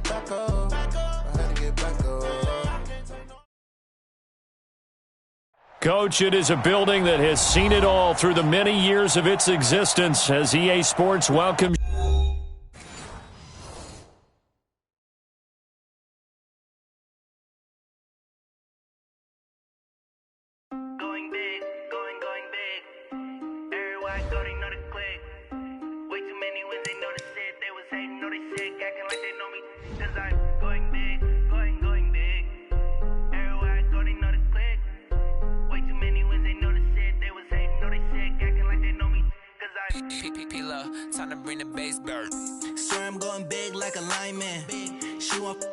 back up. I had to get back up. Coach, it is a building that has seen it all through the many years of its existence as EA Sports welcomes. Going big, going big. Everybody go, they know the click. Way too many wins, they know the shit. They was hating, know they sick, acting like they know me. Cause I'm going big, going big. Everybody go, they know the click. Way too many wins, they know the shit. They was hating, know they sick, acting like they know me. Cause I'm P-P-P-Love, time to bring the bass bird. Swear I'm going big like a lineman. She want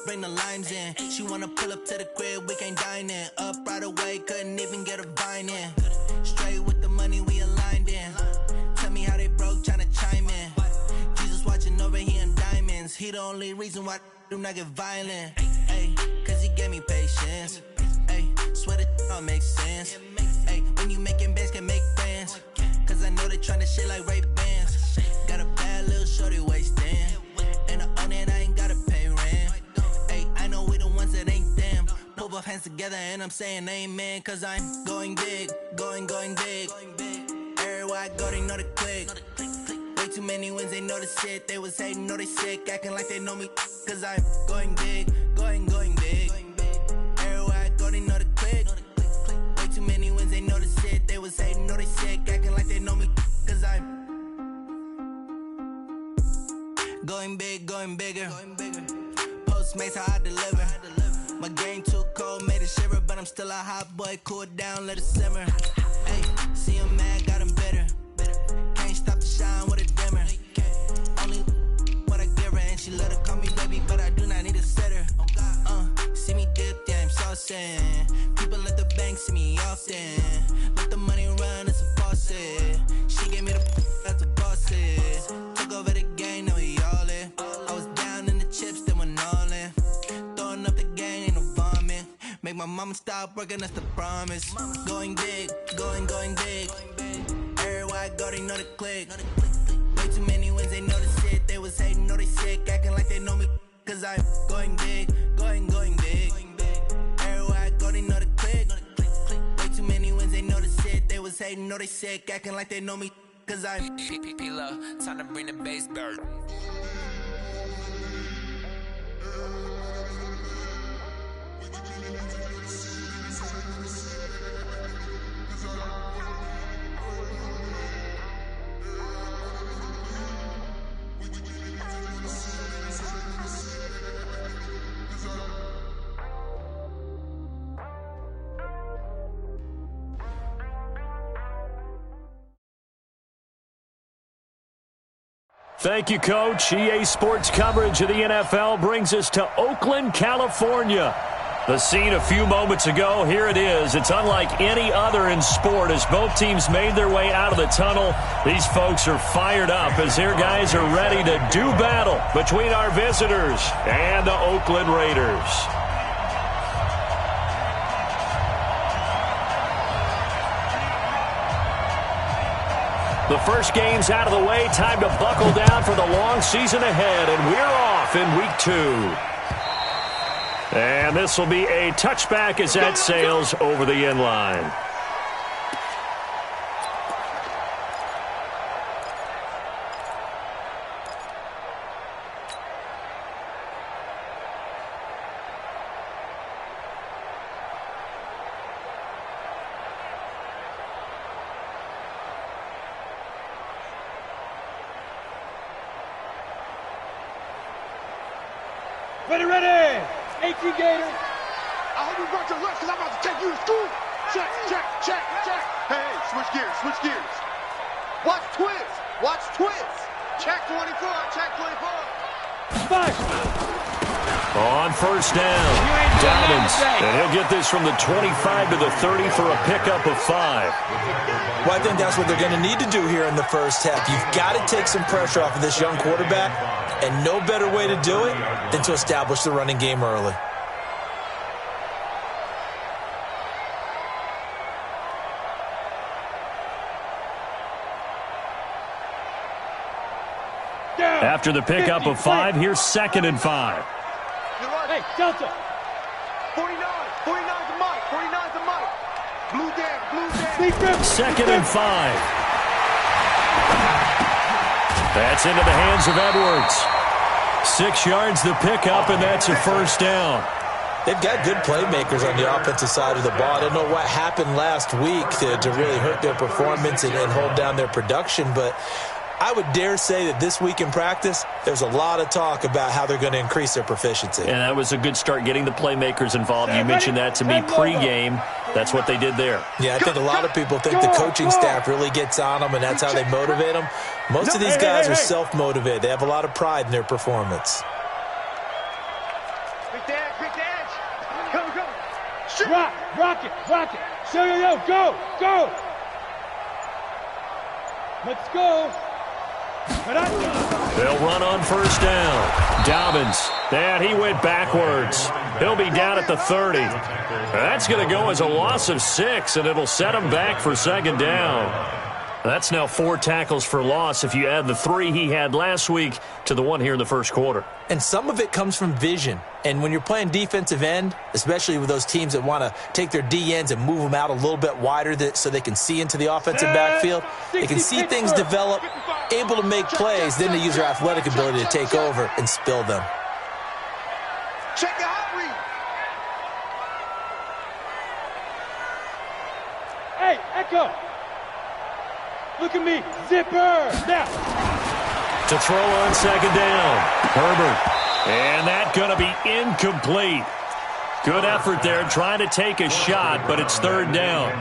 bring the limes in. She wanna pull up to the crib, we can't dine in. Up right away, couldn't even get a vine in. Straight with the money we aligned in. Tell me how they broke, tryna chime in. Jesus watching over here in diamonds. He the only reason why I do not get violent. Ay, cause he gave me patience. Ay, swear that all makes sense. Ay, when you making bands, can make friends. Cause I know they tryna shit like Ray Bans. Got a bad little shorty wasting. And I own it, I ain't gotta pay rent. Ay, I know we the ones that ain't them. Pull both hands together and I'm saying amen. Cause I'm going big, going big. Everywhere I go, they know the click. Way too many wins, they know the shit. They was hating, know they sick, acting like they know me. Cause I'm going big, going big. Everywhere I go, they know the click. Way too many wins, they know the shit. They was hating, know they sick, acting like they know me. Cause I'm going big, going bigger. Postmates, how I deliver. My game too cold, made it shiver. But I'm still a hot boy, cool it down, let it simmer. Hey, see him mad, got him bitter. Can't stop the shine with a dimmer. Only what I give her, and she let her call me baby, but I do not need a sitter. See me dip, yeah, I'm saucing. People at the bank see me often. Let the money run, it's a faucet. She gave me the that's a boss it. Took over the game, now we all in. I was down in the chips, then went all in. Throwing up the game, ain't no vomit. Make my mama stop working, that's the promise. Going big, going big. Everywhere I go, they know the click. Way too many wins, they know the shit. They was hating, know they sick, acting like they know me. Cause I'm going big, going big. Everywhere I go, they know the click. Way too many wins, they know the shit. They was hating, know they sick, acting like they know me. Cause I'm P-P-P-Love, time to bring the bass bird. Thank you, Coach. EA Sports coverage of the NFL brings us to Oakland, California. The scene a few moments ago, here it is. It's unlike any other in sport as both teams made their way out of the tunnel. These folks are fired up as their guys are ready to do battle between our visitors and the Oakland Raiders. The first game's out of the way. Time to buckle down for the long season ahead, and we're off in week 2. And this will be a touchback as that sails over the end line. Ready. 18 Gators. I hope you brought your lunch because I'm about to take you to school. Check. Hey, switch gears. Watch twist. Check 24. Five. On first down, Dobbins, and he'll get this from the 25 to the 30 for a pickup of 5. Well, I think that's what they're going to need to do here in the first half. You've got to take some pressure off of this young quarterback, and no better way to do it than to establish the running game early. After the pickup of 5, here's 2nd and 5. Hey, Delta. 49. 49's the mic. 49's the mic. Blue down. Blue down. 2nd and 5. That's into the hands of Edwards. 6 yards the pickup, and that's a first down. They've got good playmakers on the offensive side of the ball. I don't know what happened last week to really hurt their performance and hold down their production, but I would dare say that this week in practice, there's a lot of talk about how they're going to increase their proficiency. And that was a good start, getting the playmakers involved. You mentioned that to me pregame. That's what they did there. Yeah, I think a lot of people think the coaching staff really gets on them, and that's how they motivate them. Most of these guys are self-motivated. They have a lot of pride in their performance. Quick dash. Go. Shoot. Rock it. Go. Let's go. They'll run on first down. Dobbins, and he went backwards. He'll be down at the 30. That's going to go as a loss of 6, and it'll set him back for 2nd down. That's now 4 tackles for loss if you add the 3 he had last week to the 1 here in the first quarter. And some of it comes from vision. And when you're playing defensive end, especially with those teams that want to take their D ends and move them out a little bit wider so they can see into the offensive backfield, they can see things develop, able to make plays, then they use their athletic ability to take over and spill them. Check the hot read. Hey, Echo. Look at me. Zipper. Now. To throw on 2nd down. Herbert. And that's going to be incomplete. Good effort there, trying to take a shot, but it's 3rd down.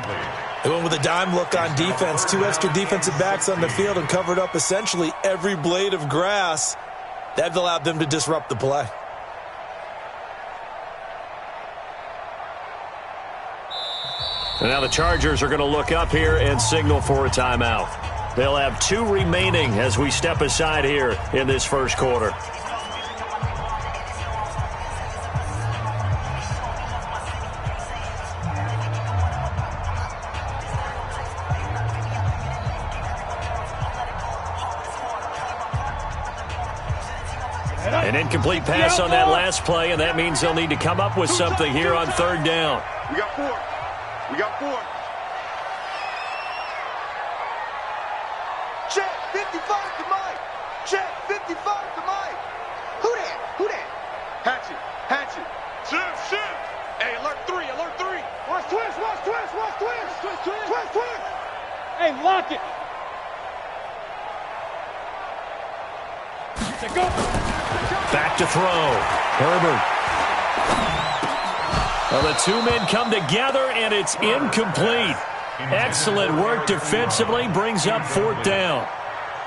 They went with a dime look on defense. 2 extra defensive backs on the field and covered up essentially every blade of grass. That allowed them to disrupt the play. And now the Chargers are going to look up here and signal for a timeout. They'll have 2 remaining as we step aside here in this first quarter. An incomplete pass on that last play, and that means they'll need to come up with something here on 3rd down. We got 4. Check 55 to Mike. Check 55 to Mike. Who that? Hatchet. Shift. Hey, alert 3. Watch twist. Hey, lock it. Go. Back to throw. Herbert. Well, the 2 men come together, and it's incomplete. Excellent work defensively, brings up 4th down.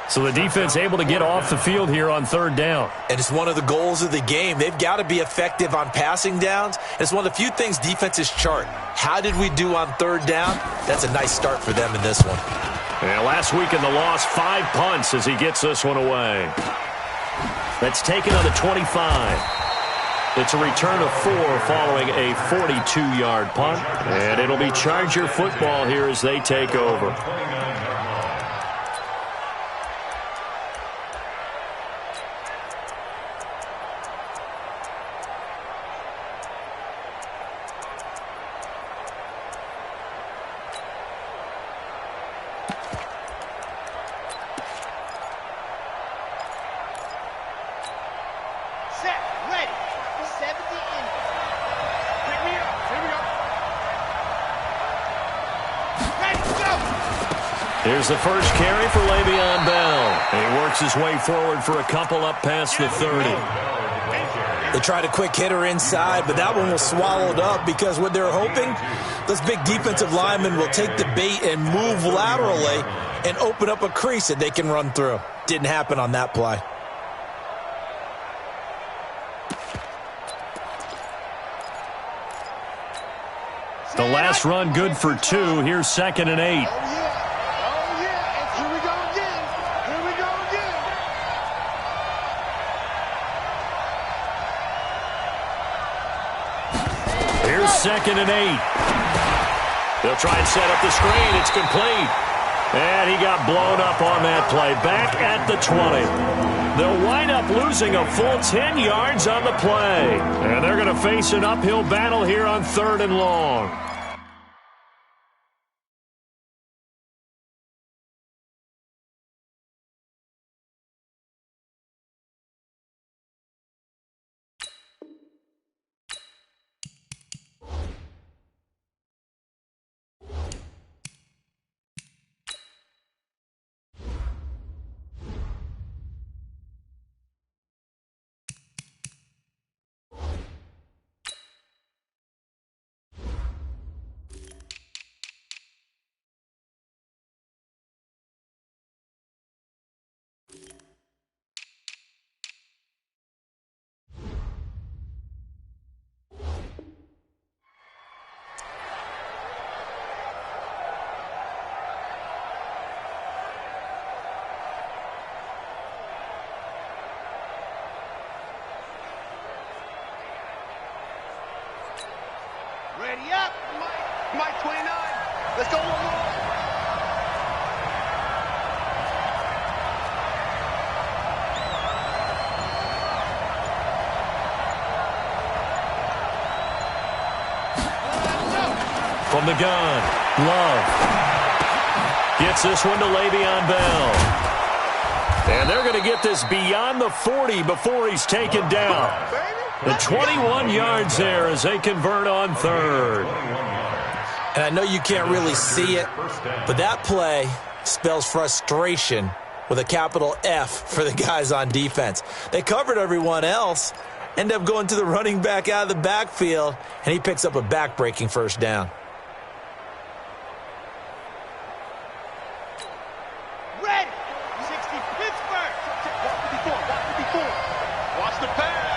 So the defense able to get off the field here on 3rd down. And it's one of the goals of the game. They've got to be effective on passing downs. It's one of the few things defenses chart. How did we do on 3rd down? That's a nice start for them in this one. And last week in the loss, 5 punts as he gets this one away. That's taken on the 25. It's a return of 4 following a 42-yard punt. And it'll be Charger football here as they take over. Here's the first carry for Le'Veon Bell. He works his way forward for a couple up past the 30. They tried a quick hitter inside, but that one was swallowed up because what they're hoping, those big defensive linemen will take the bait and move laterally and open up a crease that they can run through. Didn't happen on that play. The last run good for 2. Here's 2nd and 8. Here's 2nd and 8. They'll try and set up the screen. It's complete. And he got blown up on that play. Back at the 20. They'll wind up losing a full 10 yards on the play. And they're going to face an uphill battle here on 3rd and long. Ready up, Mike 29. Let's go one more. From the gun, Love gets this one to Le'Veon Bell. And they're going to get this beyond the 40 before he's taken down. The 21 yards there as they convert on 3rd. And I know you can't really see it, but that play spells frustration with a capital F for the guys on defense. They covered everyone else, end up going to the running back out of the backfield, and he picks up a back-breaking first down. Ready. 60 Pittsburgh. Watch the pass.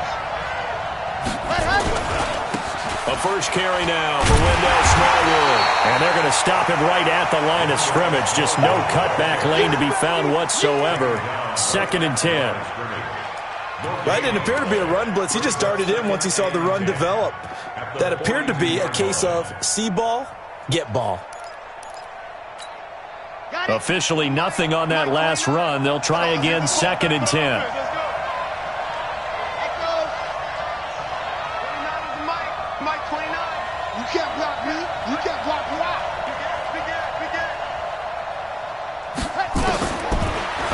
A first carry now for Wendell Smallwood. And they're going to stop him right at the line of scrimmage. Just no cutback lane to be found whatsoever. 2nd and 10. That didn't appear to be a run blitz. He just darted in once he saw the run develop. That appeared to be a case of see ball, get ball. Officially nothing on that last run. They'll try again 2nd and 10.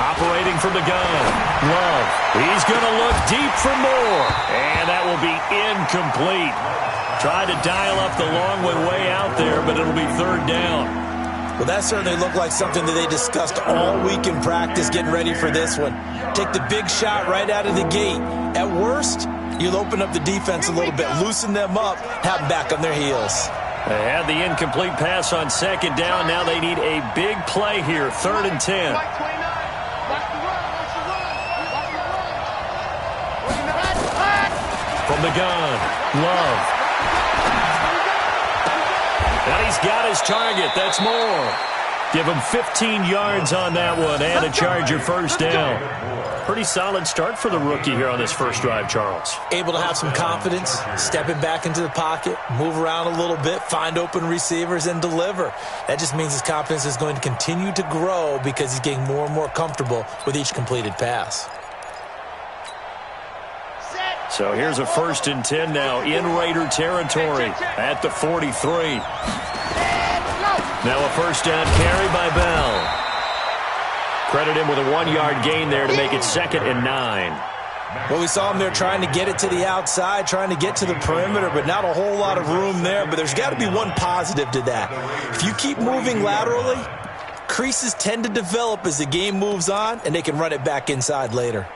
Operating from the gun, Love. He's going to look deep for more. And that will be incomplete. Tried to dial up the long one way out there, but it'll be 3rd down. Well, that certainly looked like something that they discussed all week in practice getting ready for this one. Take the big shot right out of the gate. At worst, you'll open up the defense a little bit, loosen them up, have them back on their heels. They had the incomplete pass on 2nd down. Now they need a big play here, 3rd and 10. From the gun, Love. And he's got his target. That's more. Give him 15 yards on that one and a Charger first down. Pretty solid start for the rookie here on this first drive, Charles. Able to have some confidence, stepping back into the pocket, move around a little bit, find open receivers, and deliver. That just means his confidence is going to continue to grow because he's getting more and more comfortable with each completed pass. So here's a 1st and 10 now in Raider territory at the 43. Now a first down carry by Bell. Credit him with a 1-yard gain there to make it 2nd and 9. Well, we saw him there trying to get it to the outside, trying to get to the perimeter, but not a whole lot of room there. But there's got to be one positive to that. If you keep moving laterally, creases tend to develop as the game moves on, and they can run it back inside later.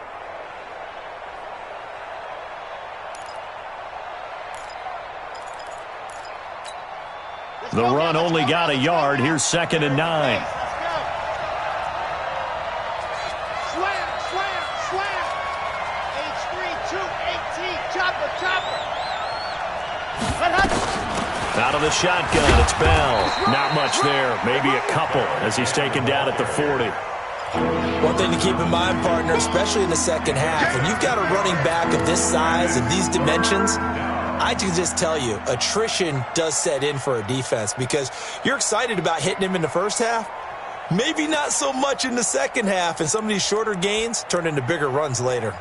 The run only got a yard. Here's 2nd and 9. Out of the shotgun, it's Bell. Not much there. Maybe a couple as he's taken down at the 40. One thing to keep in mind, partner, especially in the second half, when you've got a running back of this size and these dimensions, I can just tell you, attrition does set in for a defense because you're excited about hitting him in the first half, Maybe not so much in the second half, and some of these shorter gains turn into bigger runs later.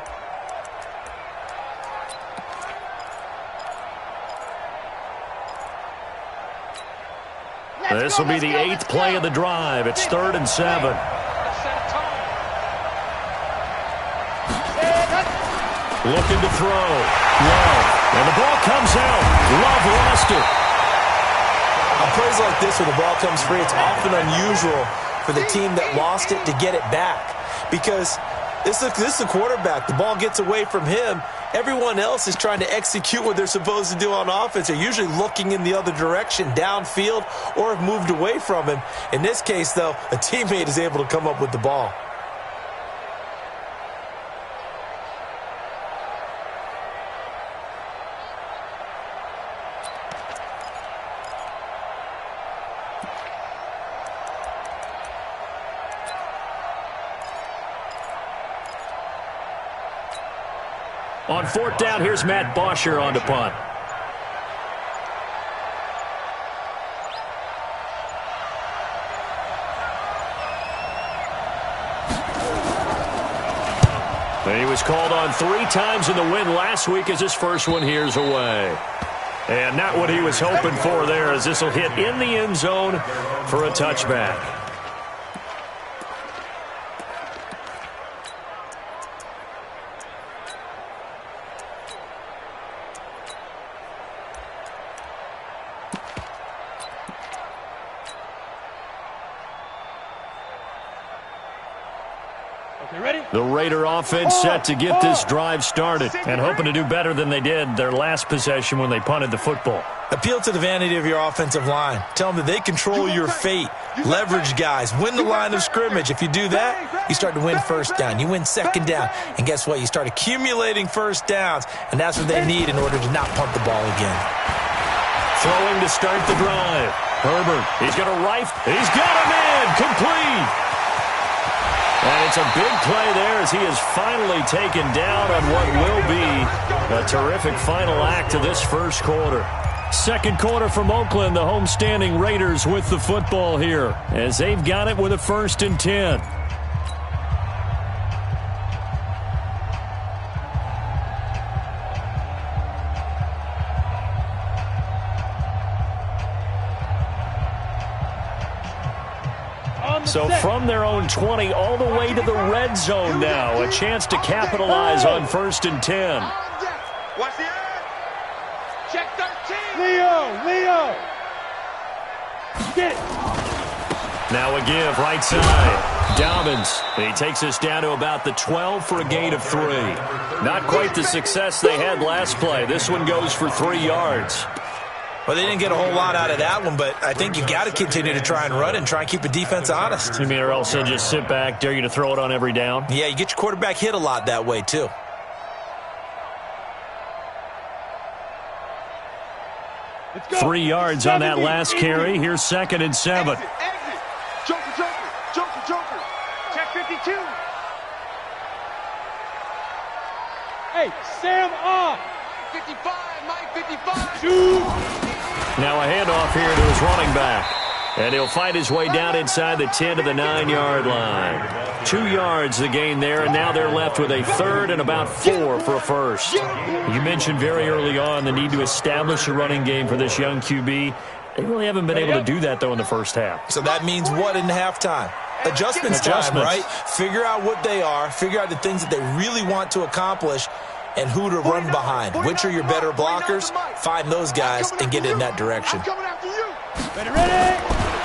This will be the 8th play of the drive. It's 3rd and 7. Looking to throw. Love. And the ball comes out. Love lost it. On plays like this where the ball comes free, it's often unusual for the team that lost it to get it back. Because this is the quarterback. The ball gets away from him. Everyone else is trying to execute what they're supposed to do on offense. They're usually looking in the other direction, downfield, or have moved away from him. In this case, though, a teammate is able to come up with the ball. On 4th down, here's Matt Bosher on the punt. And he was called on 3 times in the win last week as his first one here's away. And not what he was hoping for there, as this will hit in the end zone for a touchback. The Raider offense set to get this drive started and hoping to do better than they did their last possession when they punted the football. Appeal to the vanity of your offensive line. Tell them that they control your fate. Leverage guys. Win the line of scrimmage. If you do that, you start to win first down. You win second down. And guess what? You start accumulating first downs. And that's what they need in order to not punt the ball again. Throwing to start the drive. Herbert, he's got a rifle. He's got him in. Complete. And it's a big play there as he is finally taken down on what will be a terrific final act to this first quarter. Second quarter from Oakland, the homestanding Raiders with the football here as they've got it with a 1st and 10. So from their own 20 all the way to the red zone now. A chance to capitalize on 1st and 10. Watch the end. Check 13. Leo. Get. Now a give right side. Dobbins. He takes us down to about the 12 for a gain of 3. Not quite the success they had last play. This one goes for 3 yards. Well, they didn't get a whole lot out of that one, but I think you got to continue to try and run and try and keep the defense honest. You mean or else they'll just sit back, dare you to throw it on every down? Yeah, you get your quarterback hit a lot that way, too. Let's go. 3 yards on that last carry. Here's 2nd and 7. Exit. Joker. Check 52. Hey, Sam off. 55, Mike 55. Shoot. Now a handoff here to his running back. And he'll fight his way down inside the 10 to the 9-yard line. 2 yards the gain there, and now they're left with a 3rd and about 4 for a first. You mentioned very early on the need to establish a running game for this young QB. They really haven't been able to do that, though, in the first half. So that means what in halftime? Adjustments time, right? Figure out what they are. Figure out the things that they really want to accomplish and who to run behind. Which are your better blockers? Find those guys and get in that direction. Ready.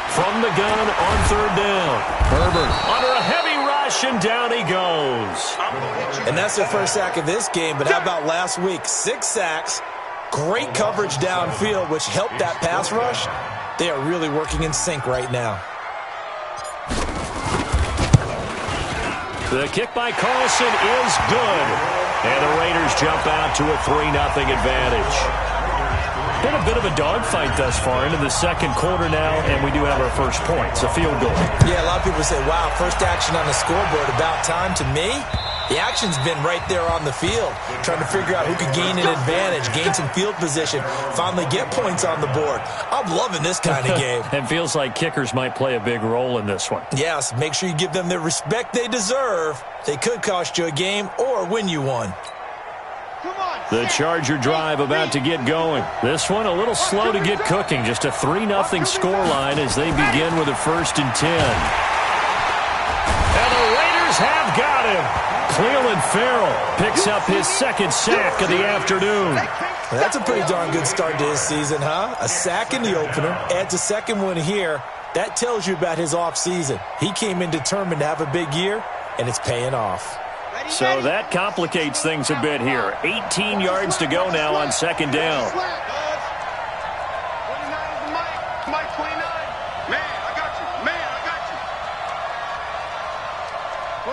From the gun on 3rd down. Herbert under a heavy rush, and down he goes. And that's their first sack of this game, but how about last week? 6 sacks, great coverage downfield, which helped that pass rush. They are really working in sync right now. The kick by Carlson is good. And the Raiders jump out to a 3-0 advantage. Been a bit of a dogfight thus far into the second quarter now, and we do have our first points, a field goal. Yeah, a lot of people say, wow, first action on the scoreboard, about time. To me, The action's been right there on the field, trying to figure out who could gain an advantage, gain some field position, finally get points on the board. I'm loving this kind of game. It feels like kickers might play a big role in this one. Yes, make sure you give them the respect they deserve. They could cost you a game or win you one. The Charger drive about to get going. This one a little slow to get cooking. Just a 3-0 scoreline as they begin with a 1st and 10. And the Raiders have got him. Cleveland Farrell picks up his 2nd sack of the afternoon. That's a pretty darn good start to his season, huh? A sack in the opener, adds a 2nd one here. That tells you about his offseason. He came in determined to have a big year, and it's paying off. So that complicates things a bit here. 18 yards to go now on 2nd down. 29 is Mike 29. Man, I got you. Man, I got you.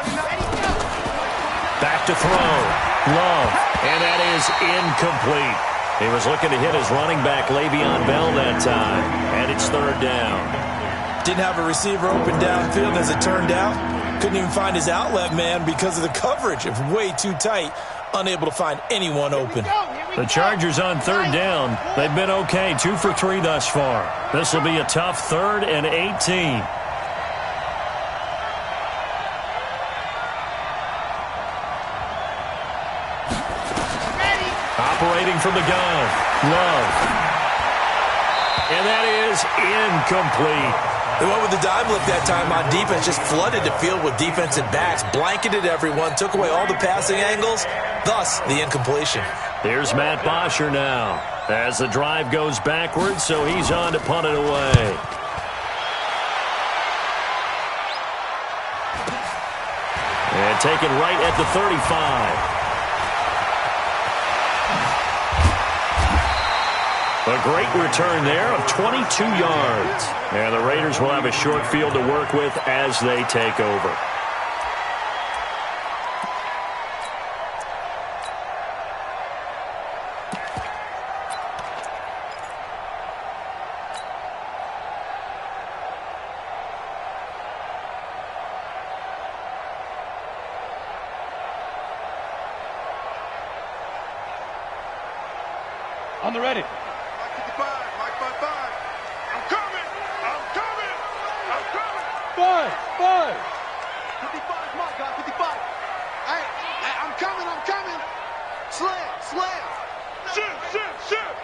29. Back to throw. Love. And that is incomplete. He was looking to hit his running back, Le'Veon Bell, that time. And it's 3rd down. Didn't have a receiver open downfield as it turned out. Couldn't even find his outlet man because of the coverage. It was way too tight. Unable to find anyone open. The Chargers on 3rd down. They've been okay. 2 for 3 thus far. This will be a tough 3rd and 18. Operating from the gun. Love. And that is incomplete. They went with the dime look that time on defense, just flooded the field with defensive backs, blanketed everyone, took away all the passing angles, thus the incompletion. Here's Matt Bosher now as the drive goes backwards, so he's on to punt it away. And taken right at the 35. A great return there of 22 yards. And the Raiders will have a short field to work with as they take over. On the ready. Five. 55 is my guy, 55. Hey, I'm coming. Slam. Shoot.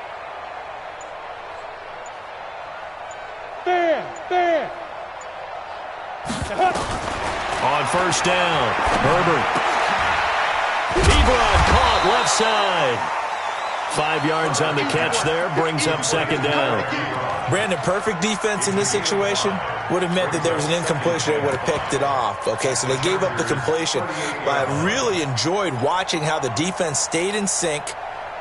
Bam. On 1st down, Herbert. Ebron caught left side. 5 yards on the catch there, brings up 2nd down. Brandon, perfect defense in this situation would have meant that there was an incompletion. They would have picked it off. Okay, so they gave up the completion. But I really enjoyed watching how the defense stayed in sync,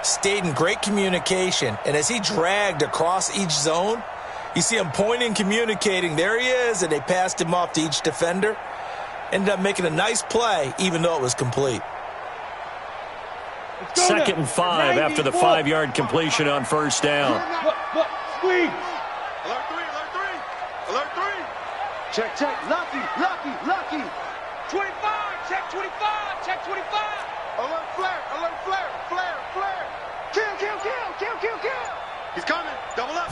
stayed in great communication, and as he dragged across each zone, you see him pointing, communicating. There he is, and they passed him off to each defender. Ended up making a nice play, even though it was complete. 2nd and 5 after the 5-yard completion on 1st down. Look, squeeze. Alert 3. Check. Lucky. 25. Check 25. Alert flare. Kill. He's coming. Double up.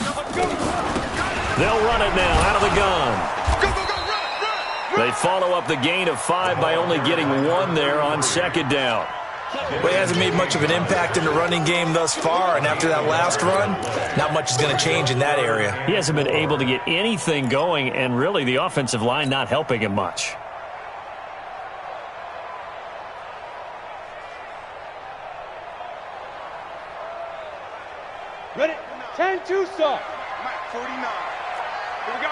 They'll run it now out of the gun. Go, run. They follow up the gain of 5 by only getting 1 there on 2nd down. But he hasn't made much of an impact in the running game thus far, and after that last run, not much is going to change in that area. He hasn't been able to get anything going, and really the offensive line not helping him much. Ready? 10-2 stop. Mike 49. Here we go.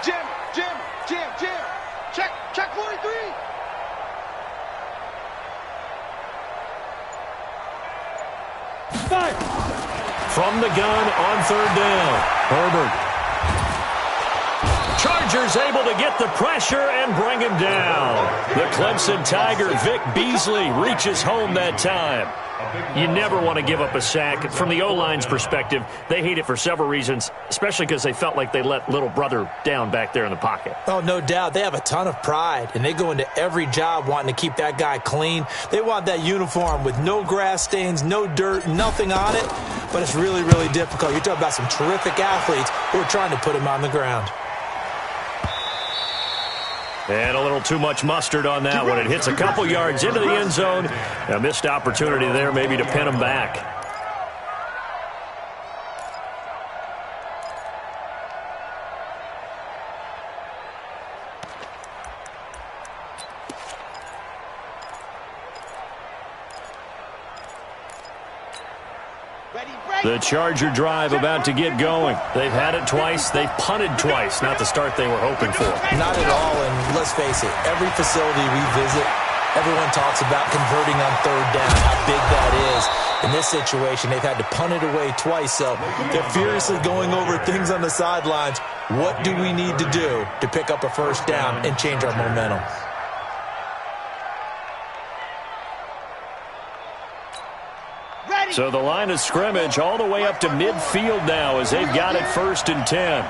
Jam. Check 43. Five. From the gun on 3rd down, Herbert. Chargers Chargers able to get the pressure and bring him down. The Clemson Tiger, Vic Beasley, reaches home that time. You never want to give up a sack. From the O-line's perspective, they hate it for several reasons, especially because they felt like they let little brother down back there in the pocket. Oh, no doubt. They have a ton of pride, and they go into every job wanting to keep that guy clean. They want that uniform with no grass stains, no dirt, nothing on it, but it's really, really difficult. You're talking about some terrific athletes who are trying to put him on the ground. And a little too much mustard on that one. It hits a couple yards into the end zone. A missed opportunity there maybe to pin him back. The Charger drive about to get going. They've had it twice. They've punted twice. Not the start they were hoping for. Not at all, and let's face it, every facility we visit, everyone talks about converting on third down, how big that is. In this situation, they've had to punt it away twice, so they're furiously going over things on the sidelines. What do we need to do to pick up a first down and change our momentum? So the line of scrimmage all the way up to midfield now as they've got it 1st and 10.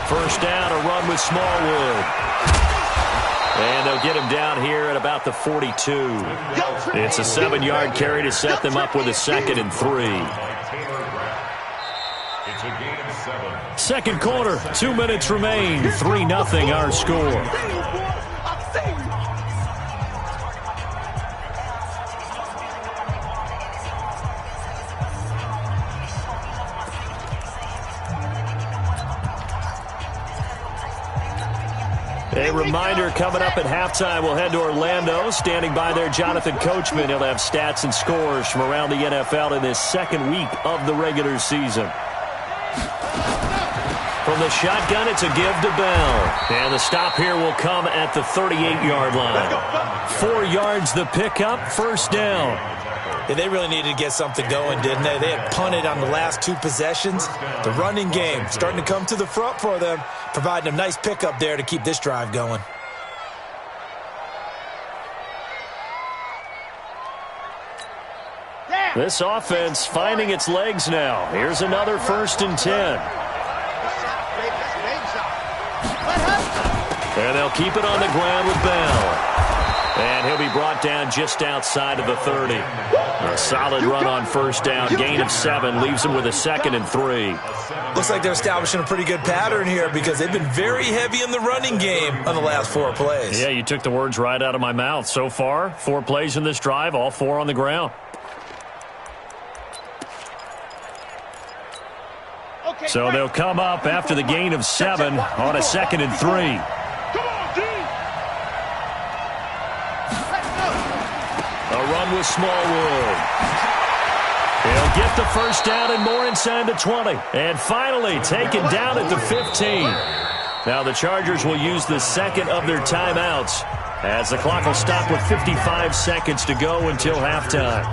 First down, a run with Smallwood. And they'll get him down here at about the 42. It's a 7-yard carry to set them up with a 2nd and 3. Second quarter, 2 minutes remain. 3-0 our score. A reminder coming up at halftime, we'll head to Orlando. Standing by there, Jonathan Coachman. He'll have stats and scores from around the NFL in this second week of the regular season. From the shotgun, it's a give to Bell. And the stop here will come at the 38-yard line. 4 yards the pickup, first down. Yeah, they really needed to get something going, didn't they? They had punted on the last 2 possessions. The running game starting to come to the front for them, providing a nice pickup there to keep this drive going. This offense finding its legs now. Here's another 1st and 10. And they'll keep it on the ground with Bell. And he'll be brought down just outside of the 30. A solid run on first down. Gain of 7 leaves him with a 2nd and 3. Looks like they're establishing a pretty good pattern here because they've been very heavy in the running game on the last 4 plays. Yeah, you took the words right out of my mouth. So far, 4 plays in this drive, all 4 on the ground. So they'll come up after the gain of 7 on a 2nd and 3. A run with Smallwood. He'll get the first down and more inside the 20. And finally taken down at the 15. Now the Chargers will use the second of their timeouts as the clock will stop with 55 seconds to go until halftime.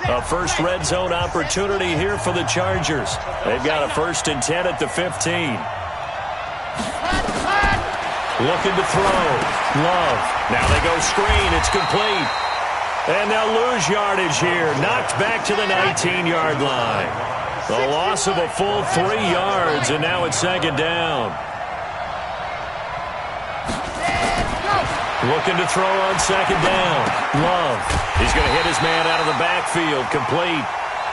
A first red zone opportunity here for the Chargers. They've got a 1st and 10 at the 15. Looking to throw. Love. Now they go screen. It's complete. And they'll lose yardage here. Knocked back to the 19-yard line. The loss of a full 3 yards, and now it's 2nd down. Looking to throw on 2nd down. Love. He's going to hit his man out of the backfield. Complete.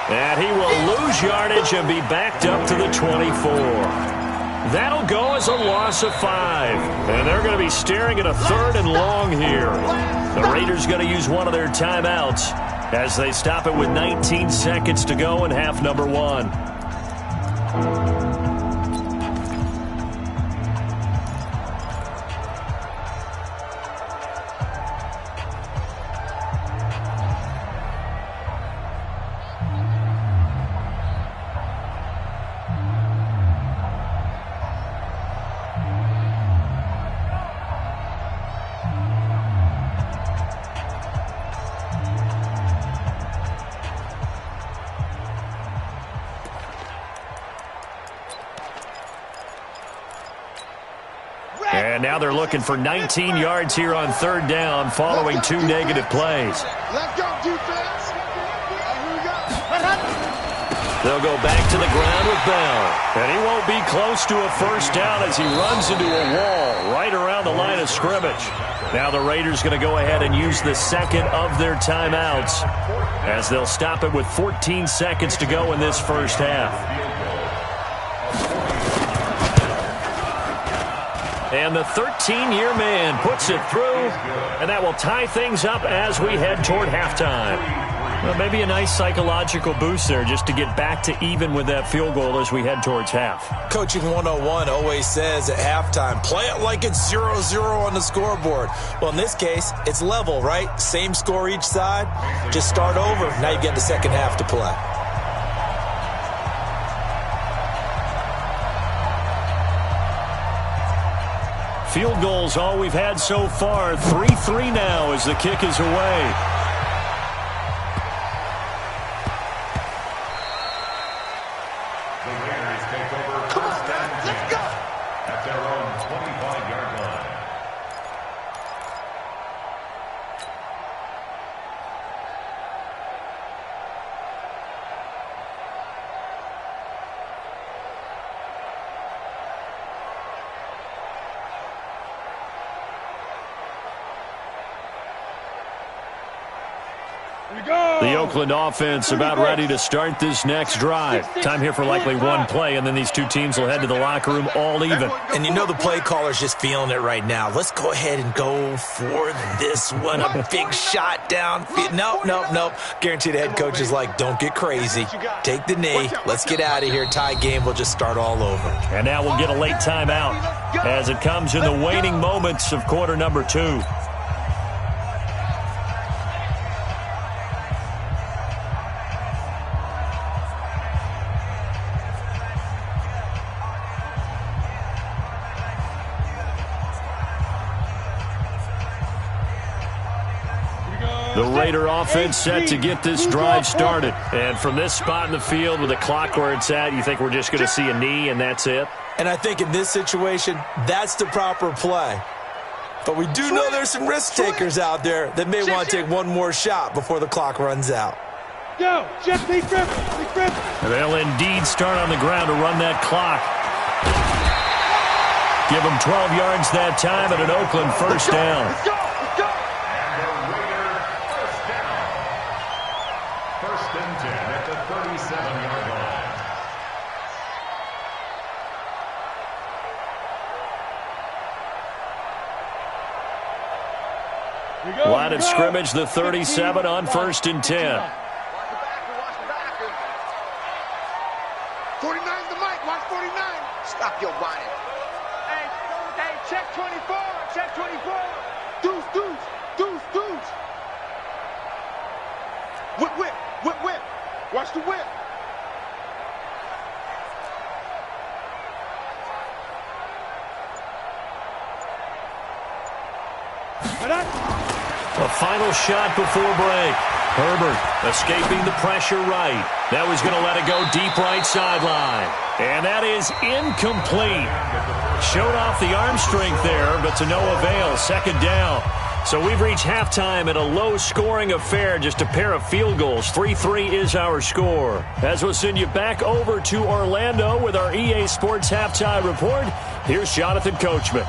And he will lose yardage and be backed up to the 24. That'll go as a loss of 5. And they're going to be staring at a 3rd and long here. The Raiders going to use one of their timeouts as they stop it with 19 seconds to go in half number 1. And now they're looking for 19 yards here on third down following 2 negative plays. Let's go, defense. Here we go. They'll go back to the ground with Bell. And he won't be close to a first down as he runs into a wall right around the line of scrimmage. Now the Raiders going to go ahead and use the second of their timeouts as they'll stop it with 14 seconds to go in this first half. And the 13-year man puts it through, and that will tie things up as we head toward halftime. Well, maybe a nice psychological boost there just to get back to even with that field goal as we head towards half. Coaching 101 always says at halftime, play it like it's 0-0 on the scoreboard. Well, in this case, it's level, right? Same score each side. Just start over. Now you get the second half to play. Field goals all we've had so far. 3-3 now as the kick is away. The Oakland offense about ready to start this next drive. Time here for likely one play, and then these two teams will head to the locker room all even. And you know the play caller's just feeling it right now. Let's go ahead and go for this one. A big shot downfield. Nope. Guarantee the head coach is like, don't get crazy. Take the knee. Let's get out of here. Tie game. We'll just start all over. And now we'll get a late timeout as it comes in the waning moments of quarter number 2. The Raider offense set to get this drive started. And from this spot in the field with the clock where it's at, you think we're just going to see a knee and that's it? And I think in this situation, that's the proper play. But we do know there's some risk takers out there that may want to take one more shot before the clock runs out. Go, Jeff Lee Griffin. They'll indeed start on the ground to run that clock. Give them 12 yards that time and an Oakland first down. Line of scrimmage, the 37 on 1st and 10. 49's the mic. Watch 49. Stop your whining. Hey, check 24. Check 24. Deuce. Whip. Watch the whip. A final shot before break. Herbert escaping the pressure right. That was going to let it go deep right sideline. And that is incomplete. Showed off the arm strength there, but to no avail. Second down. So we've reached halftime at a low-scoring affair, just a pair of field goals. 3-3 is our score. As we'll send you back over to Orlando with our EA Sports Halftime Report, here's Jonathan Coachman.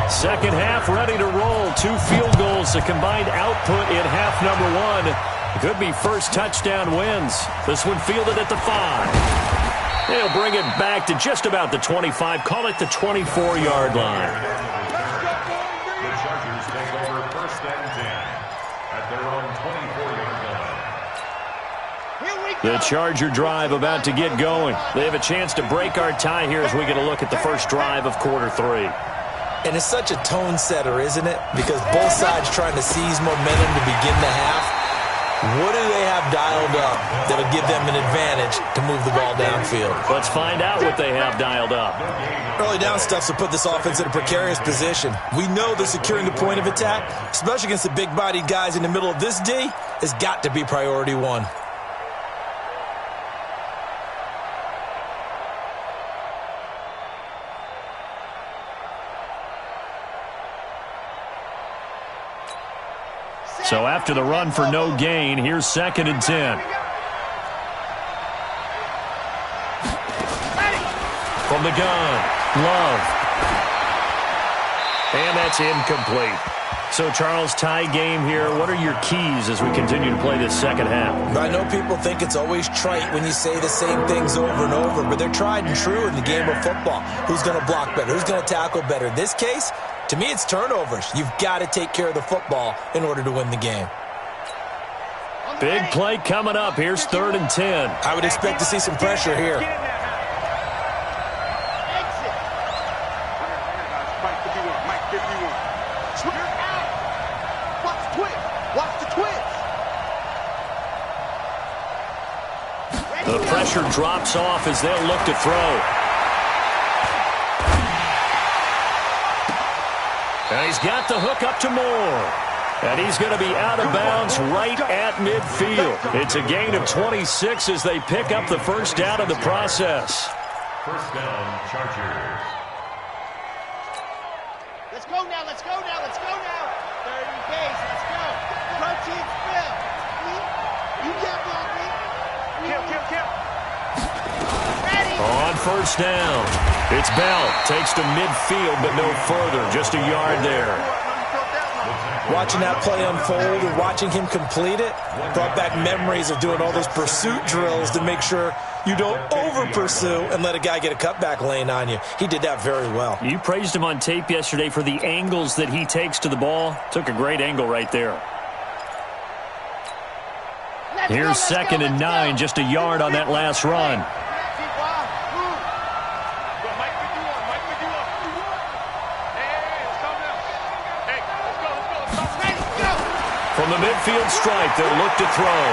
Second half ready to roll. 2 field goals, the combined output in half number 1. Could be first touchdown wins. This one fielded at the 5. They'll bring it back to just about the 25. Call it the 24-yard line. The Chargers take over 1st and 10 at their own 24-yard line. The Charger drive about to get going. They have a chance to break our tie here as we get a look at the first drive of quarter 3. And it's such a tone setter, isn't it? Because both sides trying to seize momentum to begin the half. What do they have dialed up that'll give them an advantage to move the ball downfield? Let's find out what they have dialed up. Early down stuff will put this offense in a precarious position. We know that securing the point of attack, especially against the big-bodied guys in the middle of this D, has got to be priority one. So after the run for no gain, here's 2nd and 10. From the gun, Love. And that's incomplete. So, Charles, tie game here. What are your keys as we continue to play this second half? I know people think it's always trite when you say the same things over and over, but they're tried and true in the game of football. Who's going to block better? Who's going to tackle better? In this case, to me, it's turnovers. You've got to take care of the football in order to win the game. Big play coming up. Here's 3rd and 10. I would expect to see some pressure here. The pressure drops off as they'll look to throw. And he's got the hook up to Moore. And he's going to be out of bounds right at midfield. It's a gain of 26 as they pick up the first down of the process. First down, Chargers. Let's go now, let's go now, let's go now. 30 pace, let's go. Protein spill. You can't block me. Kill. Ready. On first down, it's Bell. Takes to midfield, but no further. Just a yard there. Watching that play unfold and watching him complete it brought back memories of doing all those pursuit drills to make sure you don't over-pursue and let a guy get a cutback lane on you. He did that very well. You praised him on tape yesterday for the angles that he takes to the ball. Took a great angle right there. Here's 2nd and 9, just a yard on that last run. From the midfield stripe, they'll look to throw.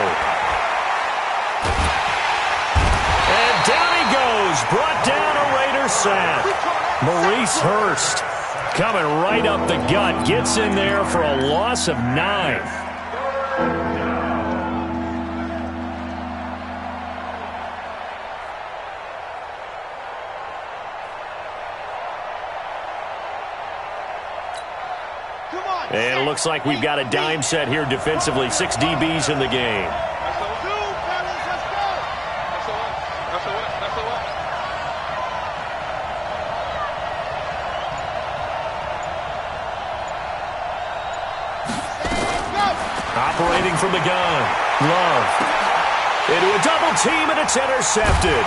And down he goes, brought down a Raider sack. Maurice Hurst coming right up the gut, gets in there for a loss of 9. And it looks like we've got a dime set here defensively. 6 DBs in the game. Operating from the gun. Love. Into a double team, and it's intercepted.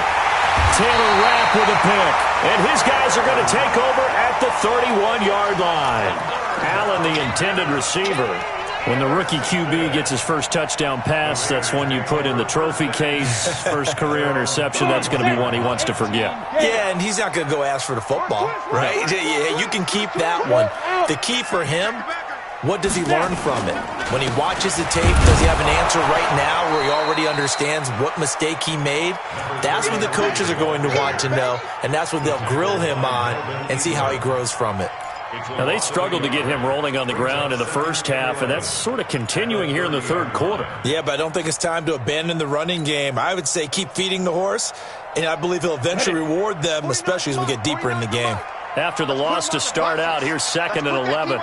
Taylor Rapp with a pick. And his guys are going to take over at the 31-yard line. Allen, the intended receiver. When the rookie QB gets his first touchdown pass, that's one you put in the trophy case. First career interception, that's going to be one he wants to forget. Yeah, and he's not going to go ask for the football, right? Yeah, you can keep that one. The key for him, what does he learn from it? When he watches the tape, does he have an answer right now where he already understands what mistake he made? That's what the coaches are going to want to know, and that's what they'll grill him on and see how he grows from it. Now, they struggled to get him rolling on the ground in the first half, and that's sort of continuing here in the third quarter. Yeah, but I don't think it's time to abandon the running game. I would say keep feeding the horse, and I believe he'll eventually reward them, especially as we get deeper in the game. After the loss to start out, here's 2nd and 11.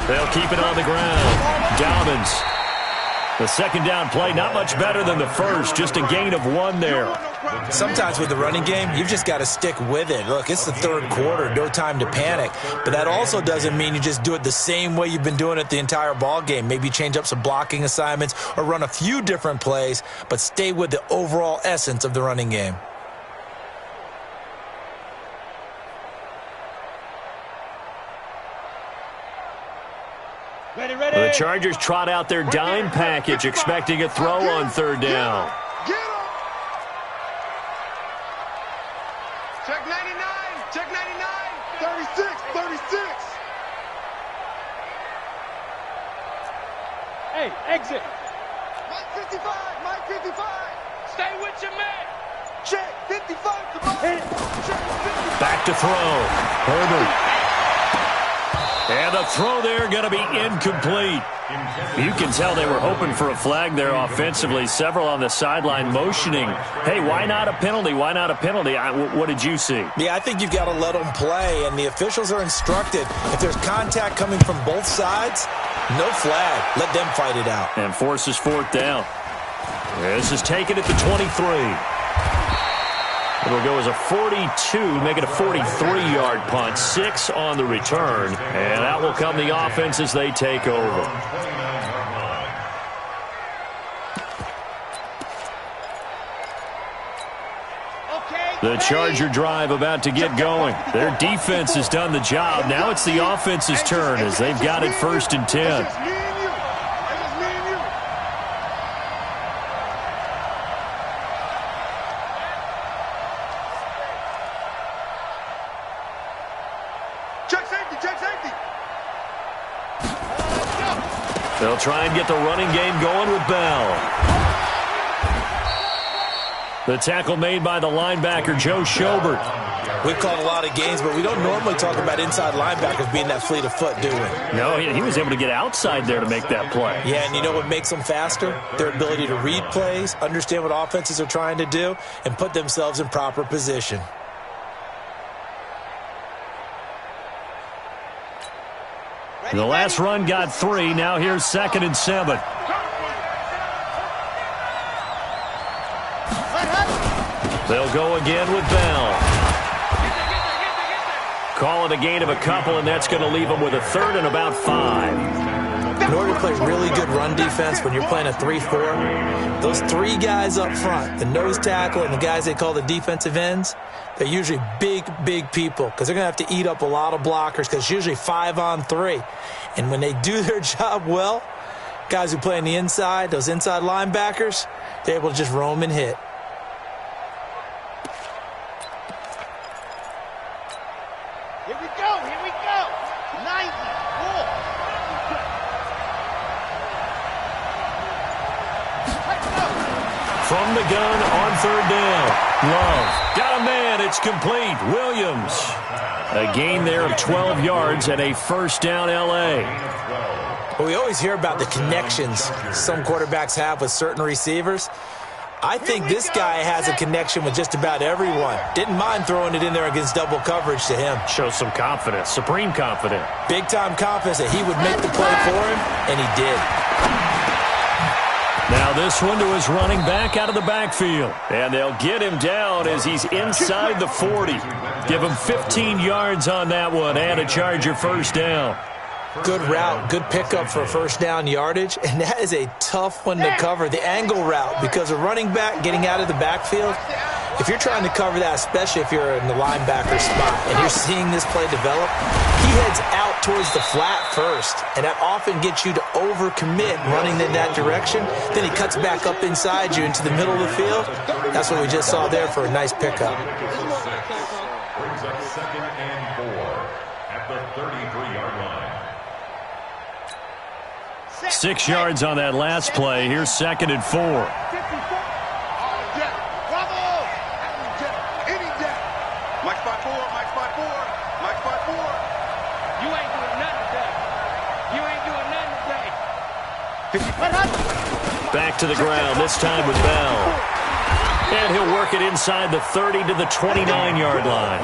They'll keep it on the ground. Dobbins. The second down play, not much better than the first. Just a gain of 1 there. Sometimes with the running game, you've just got to stick with it. Look, it's the third quarter. No time to panic. But that also doesn't mean you just do it the same way you've been doing it the entire ball game. Maybe change up some blocking assignments or run a few different plays, but stay with the overall essence of the running game. Ready. The Chargers trot out their dime package, expecting a throw on third down. Get him. Check 99. Check 99. 36. 36. Hey, exit. Mike 55. Mike 55. Stay with your man. Check 55 to Mike. Check 55. Back to throw. Herbert. And the throw there going to be incomplete. You can tell they were hoping for a flag there offensively. Several on the sideline motioning, hey, why not a penalty? Why not a penalty? What did you see? Yeah, I think you've got to let them play, and the officials are instructed. If there's contact coming from both sides, no flag. Let them fight it out. And forces fourth down. This is taken at the 23. It'll go as a 42, make it a 43-yard punt. 6 on the return. And that will come the offense as they take over. The Charger drive about to get going. Their defense has done the job. Now it's the offense's turn as they've got it 1st and 10. They'll try and get the running game going with Bell. The tackle made by the linebacker, Joe Schobert. We've called a lot of games, but we don't normally talk about inside linebackers being that fleet of foot, do we? No, he was able to get outside there to make that play. Yeah, and you know what makes them faster? Their ability to read plays, understand what offenses are trying to do, and put themselves in proper position. The last run got 3. Now here's 2nd and 7. They'll go again with Bell. Call it a gain of a couple, and that's going to leave them with a 3rd and about 5. In order to play really good run defense when you're playing a 3-4, those 3 guys up front, the nose tackle and the guys they call the defensive ends, they're usually big, big people because they're going to have to eat up a lot of blockers because it's usually 5 on 3. And when they do their job well, guys who play on the inside, those inside linebackers, they're able to just roam and hit. Here we go. 90. Cool. From the gun on 3rd down. Love. Got a man. It's complete. Williams. A gain there of 12 yards and a 1st down L.A. Well, we always hear about the connections some quarterbacks have with certain receivers. I think this guy has a connection with just about everyone. Didn't mind throwing it in there against double coverage to him. Shows some confidence, supreme confidence. Big-time confidence that he would make the play for him, and he did. Now this one to his running back out of the backfield. And they'll get him down as he's inside the 40. Give him 15 yards on that one and a Charger 1st down. Good route, good pickup for 1st down yardage, and that is a tough one to cover, the angle route, because a running back getting out of the backfield, if you're trying to cover that, especially if you're in the linebacker spot and you're seeing this play develop, he heads out towards the flat first, and that often gets you to overcommit running in that direction. Then he cuts back up inside you into the middle of the field. That's what we just saw there for a nice pickup. Brings up 2nd and 4 at the 33-yard line. 6 yards on that last play. Here's 2nd and 4. Mike spot 4, Mike spot 4, Mike spot 4. You ain't doing nothing today. You ain't doing nothing today. Back to the ground, this time with Bell. And he'll work it inside the 30 to the 29-yard line.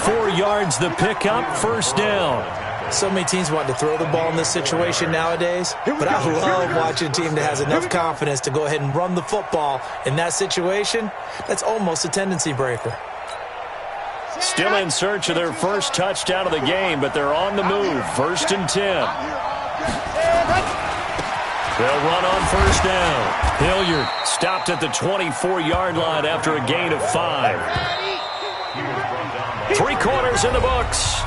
4 yards the pickup, 1st down. So many teams want to throw the ball in this situation nowadays, but I love watching a team that has enough confidence to go ahead and run the football in that situation. That's almost a tendency breaker. Still in search of their first touchdown of the game, but they're on the move. 1st and 10. They'll run on 1st down. Hilliard stopped at the 24-yard line after a gain of 5. 3 quarters in the books.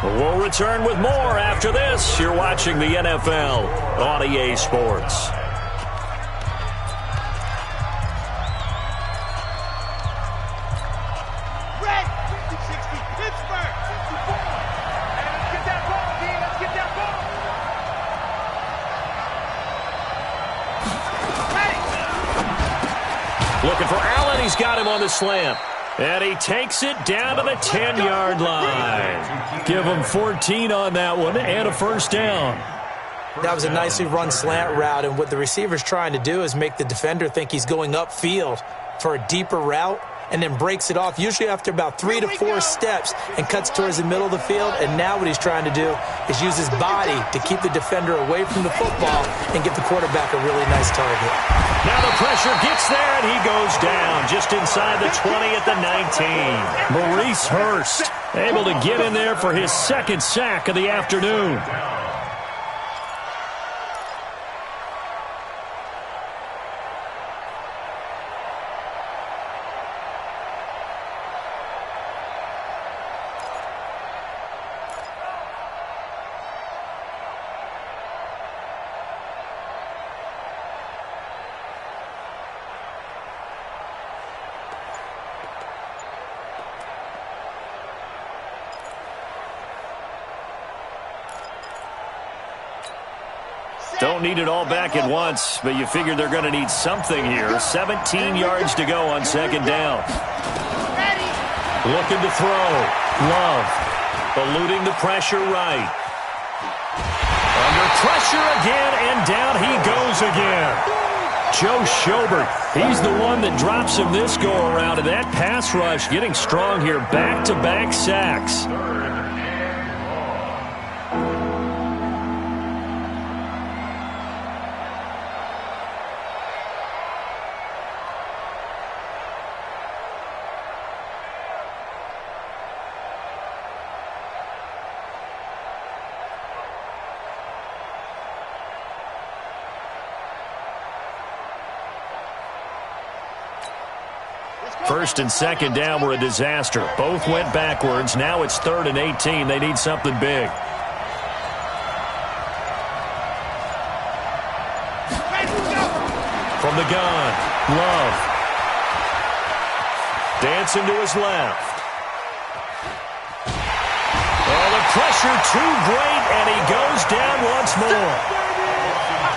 We'll return with more after this. You're watching the NFL on EA Sports. Red, 60, Pittsburgh, 54. Hey, let's get that ball, D. Let's get that ball. Ready. Looking for Allen. He's got him on the slant. And he takes it down to the 10-yard line. Give him 14 on that one and a first down. That was a nicely run slant route, and what the receiver's trying to do is make the defender think he's going upfield for a deeper route, and then breaks it off, usually after about 3 to 4 steps, and cuts towards the middle of the field. And now what he's trying to do is use his body to keep the defender away from the football and give the quarterback a really nice target. Now the pressure gets there, and he goes down just inside the 20 at the 19. Maurice Hurst able to get in there for his second sack of the afternoon. Don't need it all back at once, but you figure they're going to need something here. 17 yards to go on second down. Looking to throw. Love. Eluding the pressure right. Under pressure again, and down he goes again. Joe Schobert, he's the one that drops him this go-around, and that pass rush getting strong here. Back-to-back sacks. First and second down were a disaster. Both went backwards. Now it's 3rd and 18. They need something big. From the gun, Love. Dancing to his left. Oh, the pressure too great, and he goes down once more.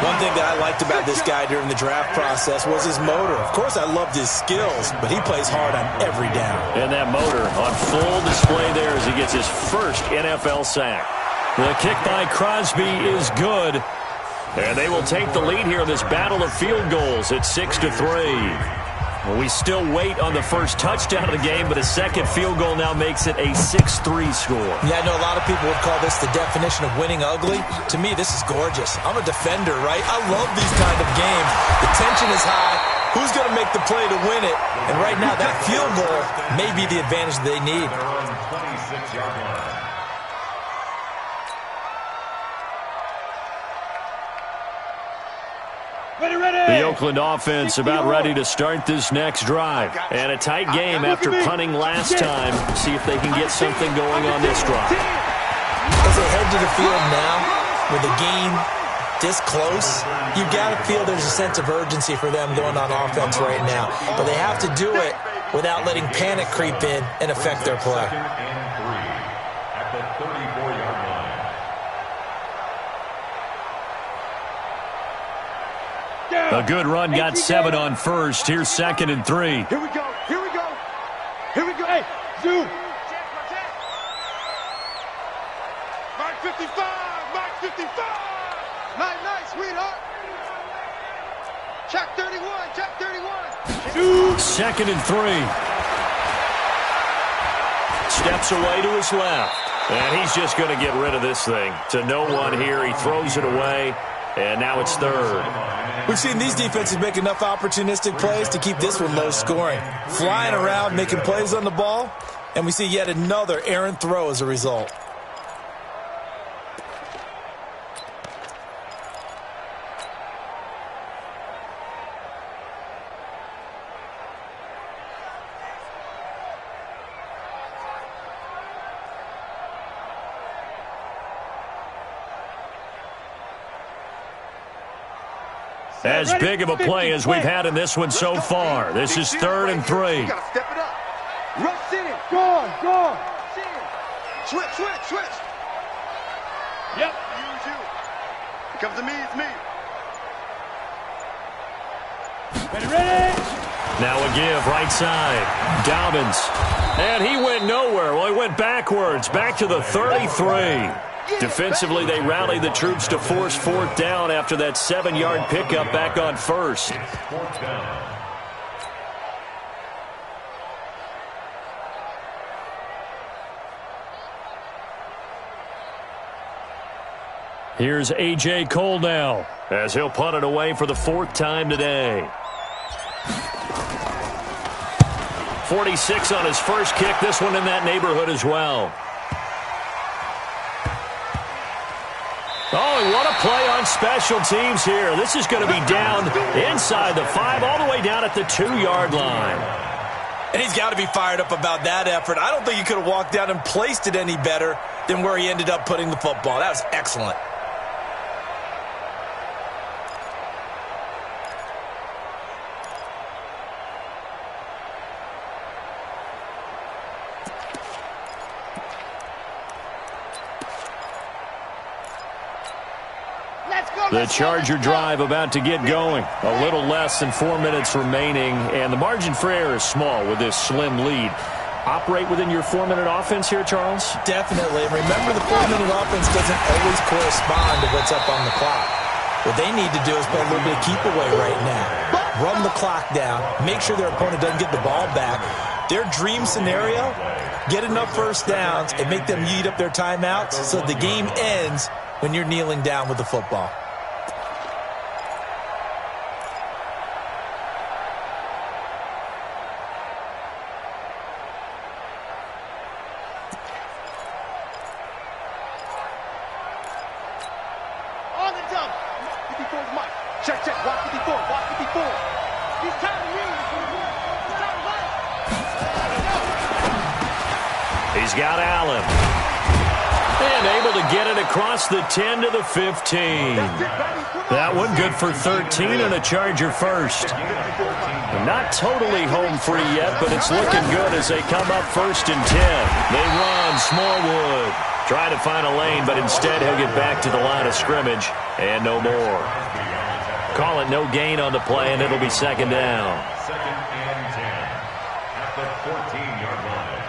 One thing that I liked about this guy during the draft process was his motor. Of course, I loved his skills, but he plays hard on every down. And that motor on full display there as he gets his first NFL sack. The kick by Crosby is good. And they will take the lead here in this battle of field goals at 6-3. Well, we still wait on the first touchdown of the game, but a second field goal now makes it a 6-3 score. Yeah, I know a lot of people would call this the definition of winning ugly. To me, this is gorgeous. I'm a defender, right? I love these kind of games. The tension is high. Who's going to make the play to win it? And right now, that field goal may be the advantage they need. The Oakland offense about ready to start this next drive. And a tight game after punting last time. See if they can get something going on this drive. As they head to the field now, with the game this close, you've got to feel there's a sense of urgency for them going on offense right now. But they have to do it without letting panic creep in and affect their play. At the 34-yard line. A good run got 7 on first. Here's 2nd and 3. Here we go. Here we go. Here we go. Hey, zoom. Mark 55. Mark 55. Night, sweetheart. Check 31. Check 31. Zoom. 2nd and 3. Steps away to his left. And he's just going to get rid of this thing. To no one here. He throws it away. And now it's 3rd. We've seen these defenses make enough opportunistic plays to keep this one low scoring. Flying around, making plays on the ball, and we see yet another errant throw as a result. As big of a play as we've had in this one so far. This is 3rd and 3. You gotta step it up. Rush in. Go. Switch. Yep. Use you. Here comes the me, it's me. Ready. Now a give, right side. Dobbins. And he went nowhere. Well, he went backwards, back to the 33. Defensively, they rallied the troops to force 4th down after that 7-yard pickup back on 1st. 4th down. Here's A.J. Cole now, as he'll punt it away for the 4th time today. 46 on his first kick. This one in that neighborhood as well. Oh, and what a play on special teams here. This is going to be down inside the 5, all the way down at the 2-yard line. And he's got to be fired up about that effort. I don't think he could have walked down and placed it any better than where he ended up putting the football. That was excellent. The Charger drive about to get going. A little less than 4 minutes remaining, and the margin for error is small with this slim lead. Operate within your 4-minute offense here, Charles? Definitely. Remember, the 4-minute offense doesn't always correspond to what's up on the clock. What they need to do is play a little bit of keep away right now. Run the clock down. Make sure their opponent doesn't get the ball back. Their dream scenario, get enough first downs and make them eat up their timeouts so the game ends when you're kneeling down with the football. Check. Watch 54. He's trying to lead. He's got Allen. And able to get it across the 10 to the 15. That one good for 13 and a Charger first. Not totally home free yet, but it's looking good as they come up 1st and 10. They run. Smallwood try to find a lane, but instead he'll get back to the line of scrimmage and no more. Call it no gain on the play, and it'll be 2nd down. 2nd and 10 at the 14-yard line.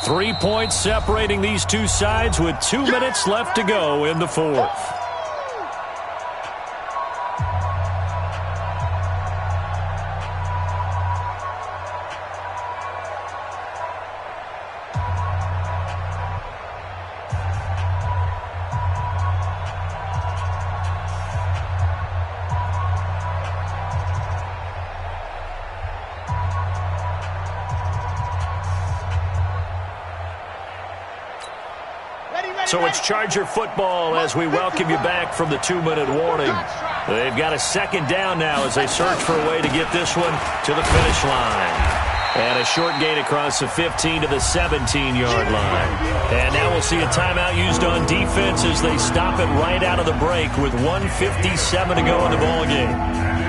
Three points separating these two sides with 2 minutes left to go in the 4th. So it's Charger football as we welcome you back from the 2-minute warning. They've got a 2nd down now as they search for a way to get this one to the finish line. And a short gain across the 15 to the 17-yard line. And now we'll see a timeout used on defense as they stop it right out of the break with 1:57 to go in the ballgame.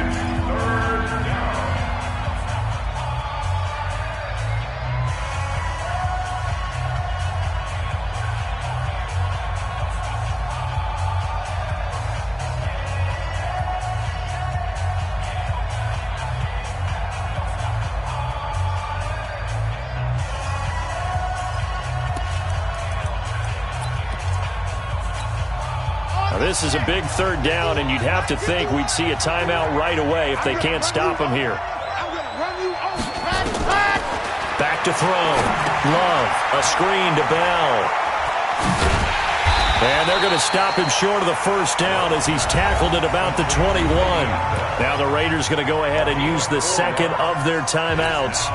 This is a big 3rd down, and you'd have to think we'd see a timeout right away if they can't stop him here. Back to throw. Love. A screen to Bell. And they're going to stop him short of the 1st down as he's tackled at about the 21. Now the Raiders going to go ahead and use the 2nd of their timeouts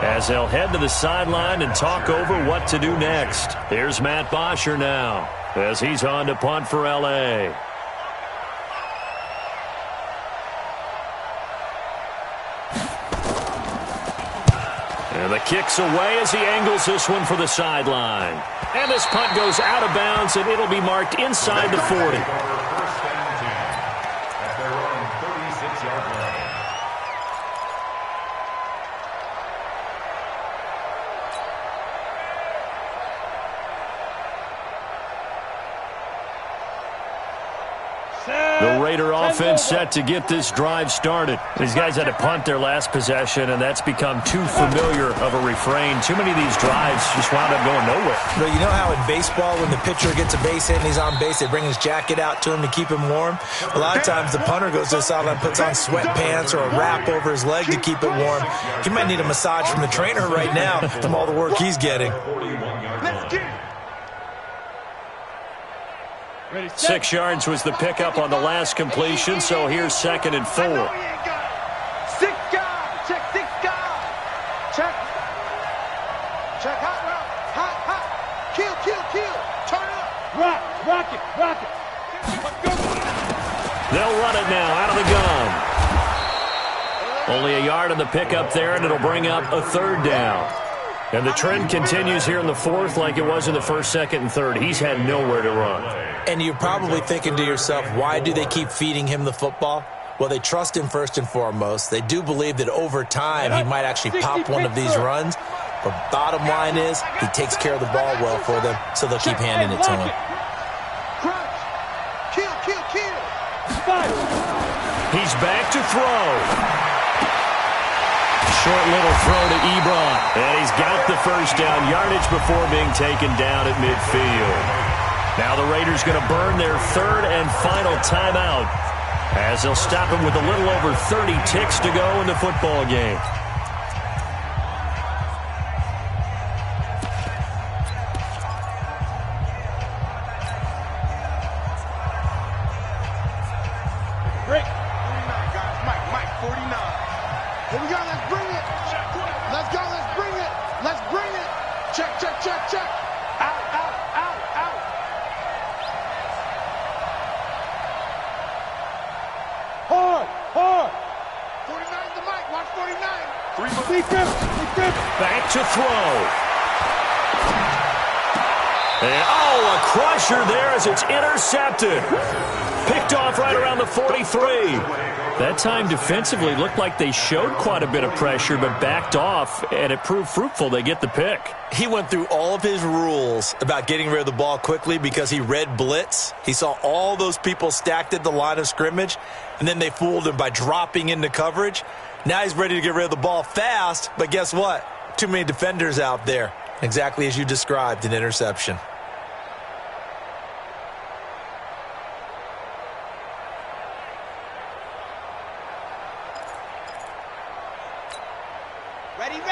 as they'll head to the sideline and talk over what to do next. Here's Matt Bosher now as he's on to punt for L.A. And the kicks away as he angles this one for the sideline. And this punt goes out of bounds, and it'll be marked inside the 40. First and 10 at their own 36-yard line. The Raider offense set to get this drive started. These guys had to punt their last possession, and that's become too familiar of a refrain. Too many of these drives just wound up going nowhere. But you know how in baseball, when the pitcher gets a base hit and he's on base, they bring his jacket out to him to keep him warm? A lot of times the punter goes to the sideline, puts on sweatpants or a wrap over his leg to keep it warm. He might need a massage from the trainer right now from all the work he's getting. Let's get it. 6 yards was the pickup on the last completion, so here's 2nd and 4. 6 guys. Check 6 guys. Check. Check hot route. Hot. Kill. Turn up. Rock it. Let's go. They'll run it now out of the gun. Only a yard on the pickup there, and it'll bring up a 3rd down. And the trend continues here in the 4th like it was in the 1st, 2nd, and 3rd. He's had nowhere to run. And you're probably thinking to yourself, why do they keep feeding him the football? Well, they trust him first and foremost. They do believe that over time he might actually pop one of these runs. But bottom line is he takes care of the ball well for them, so they'll keep handing it to him. Kill. He's back to throw. Short little throw to Ebron. And he's got the first down, yardage before being taken down at midfield. Now the Raiders going to burn their 3rd and final timeout as they'll stop him with a little over 30 ticks to go in the football game. Break. 49, guys. Mike, 49. Here we go. Let's bring it. Let's go. Let's bring it. Check. Out. Hard. 49 the mic. Watch 49. 3 Back to throw. And, a crusher there as it's intercepted. Picked off right around the 43. That time defensively looked like they showed quite a bit of pressure but backed off, and it proved fruitful. They get the pick. He went through all of his rules about getting rid of the ball quickly because he read blitz. He saw all those people stacked at the line of scrimmage, and then they fooled him by dropping into coverage. Now he's ready to get rid of the ball fast, but guess what? Too many defenders out there. Exactly as you described, an interception.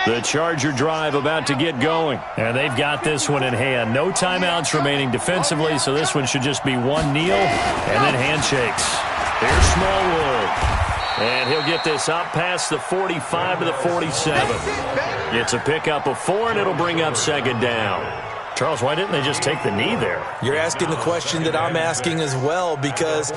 The Charger drive about to get going, and they've got this one in hand. No timeouts remaining defensively, so this one should just be one kneel and then handshakes. Here's Smallwood, and he'll get this up past the 45 to the 47. It's a pickup of 4, and it'll bring up 2nd down. Charles, why didn't they just take the knee there? You're asking the question that I'm asking as well, because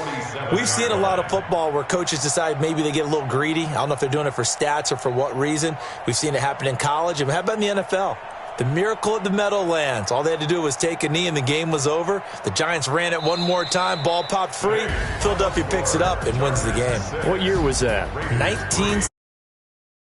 we've seen a lot of football where coaches decide maybe they get a little greedy. I don't know if they're doing it for stats or for what reason. We've seen it happen in college. And how about in the NFL? The miracle at the Meadowlands. All they had to do was take a knee and the game was over. The Giants ran it one more time. Ball popped free. Philadelphia picks it up and wins the game. What year was that?